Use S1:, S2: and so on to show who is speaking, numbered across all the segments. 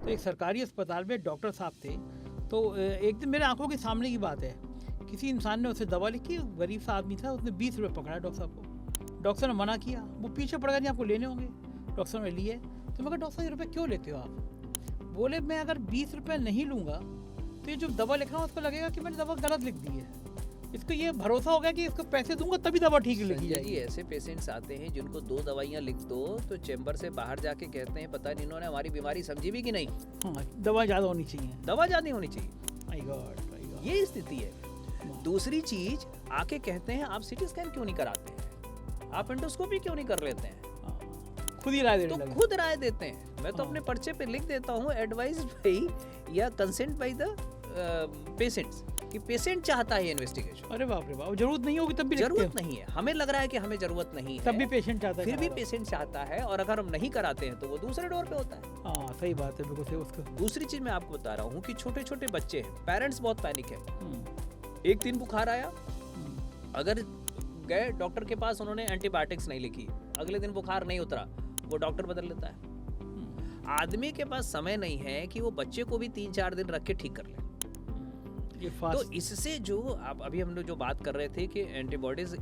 S1: तो एक सरकारी अस्पताल में डॉक्टर साहब थे, तो एक दिन मेरे आंखों के सामने की बात है, किसी इंसान ने उसे दवा लिखी, गरीब सा आदमी था, उसने 20 रुपये पकड़ा डॉक्टर साहब को। डॉक्टर साहब ने मना किया, वो पीछे पड़ गया, नहीं आपको लेने होंगे। डॉक्टर साहब ने लिए, तो मैं कहा डॉक्टर साहब ये रुपये क्यों लेते हो आप? बोले मैं अगर 20 रुपये नहीं लूँगा तो ये जो दवा लिखा है उसको लगेगा कि मैंने दवा गलत लिख दी है। इसको ये भरोसा हो गया कि इसको पैसे दूंगा तभी दवा ठीक लिखी
S2: संजय जी,
S1: जाएगी।
S2: ऐसे पेशेंट्स आते हैं जिनको 2 दवाइयाँ लिख दो तो चैम्बर से बाहर जाके कहते हैं पता नहीं इन्होंने हमारी बीमारी समझी भी कि नहीं,
S1: हाँ, दवा ज़्यादा होनी चाहिए।
S2: दवा ज़्यादा होनी चाहिए।
S1: माय गॉड,
S2: ये स्थिति है। दूसरी चीज, आके कहते हैं आप सीटी स्कैन क्यों नहीं कराते हैं, आप एंडोस्कोपी क्यों नहीं कर लेते हैं,
S1: खुद ही राय
S2: तो
S1: देने लगे।
S2: खुद राय देते हैं। मैं तो
S1: हाँ।
S2: अपने पर्चे पे लिख देता हूँ एडवाइज बाई या कंसेंट बाई द पेशेंट्स, कि पेशेंट चाहता है इन्वेस्टिगेशन।
S1: अरे बाप रे बाप, जरूरत नहीं होगी तब भी लिखते
S2: जरूरत
S1: हैं।
S2: नहीं है, हमें लग रहा है कि हमें जरूरत नहीं है,
S1: तब भी पेशेंट चाहता है,
S2: फिर भी
S1: कराना।
S2: पेशेंट चाहता है, और अगर हम नहीं कराते हैं तो वो दूसरे डोर पे होता है।
S1: हाँ सही बात है, बिल्कुल सही। उसको
S2: दूसरी चीज मैं आपको बता रहा हूँ कि छोटे छोटे बच्चे हैं, पेरेंट्स बहुत पैनिक है। एक दिन बुखार आया, अगर गए डॉक्टर के पास, उन्होंने एंटीबायोटिक्स नहीं लिखी, अगले दिन बुखार नहीं उतरा, वो डॉक्टर बदल लेता है। आदमी के पास समय नहीं है कि वो बच्चे को भी 3-4 दिन रख के ठीक कर ले।
S1: ये
S2: तो
S1: फास्ट
S2: इससे जो अब अभी हम लोग जो बात कर रहे थे कि एंटीबायोटिक्स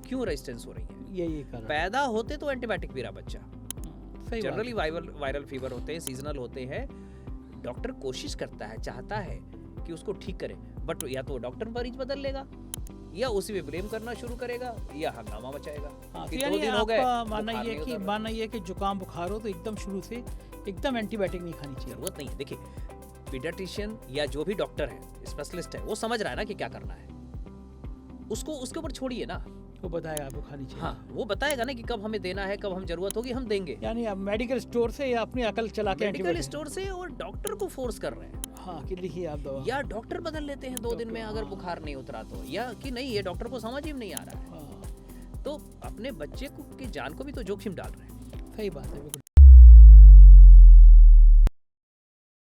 S2: क्यों रेजिस्टेंस हो रही है,
S1: ये कारण
S2: पैदा होते तो एंटीबायोटिक पी रहा बच्चा,
S1: सही
S2: जनरली वायरल फीवर होते हैं, सीजनल होते हैं। डॉक्टर कोशिश करता है, चाहता है कि उसको ठीक करे, बट या तो डॉक्टर मरीज बदल लेगा, या उसी पे ब्लेम करना शुरू करेगा, या हंगामा मचाएगा।
S1: हाँ,
S2: कि
S1: तो
S2: 2
S1: यानी
S2: दिन हो गए,
S1: आपका मानना
S2: बुखार
S1: ये
S2: नहीं
S1: कि
S2: उतर रहा।
S1: मानना ये कि जुकाम बुखार हो तो एकदम शुरू से एकदम एंटीबायोटिक नहीं खानी चाहिए।
S2: जरूरत नहीं है। देखिए, पीडियाट्रिशियन या जो भी डॉक्टर है, स्पेशलिस्ट है, वो समझ रहा है ना कि क्या करना है, उसको उसके ऊपर छोड़िए ना।
S1: वो बताएगा आपको खानी चाहिए।
S2: हाँ, वो बताएगा ना कि कब हमें देना है, कब हम जरूरत होगी हम देंगे।
S1: यानी आप मेडिकल स्टोर से या अपनी अकल चला के
S2: मेडिकल
S1: antibiotic-
S2: स्टोर से, और डॉक्टर को फोर्स कर रहे हैं,
S1: हाँ कि लिखिए आप दवा।
S2: या डॉक्टर बदल लेते हैं 2 दिन में अगर
S1: हाँ।
S2: बुखार नहीं उतरा तो, या कि नहीं ये डॉक्टर को समझ ही नहीं आ रहा है,
S1: हाँ
S2: तो अपने बच्चे को की जान को भी तो जोखिम डाल रहे हैं।
S1: सही बात है, बिल्कुल।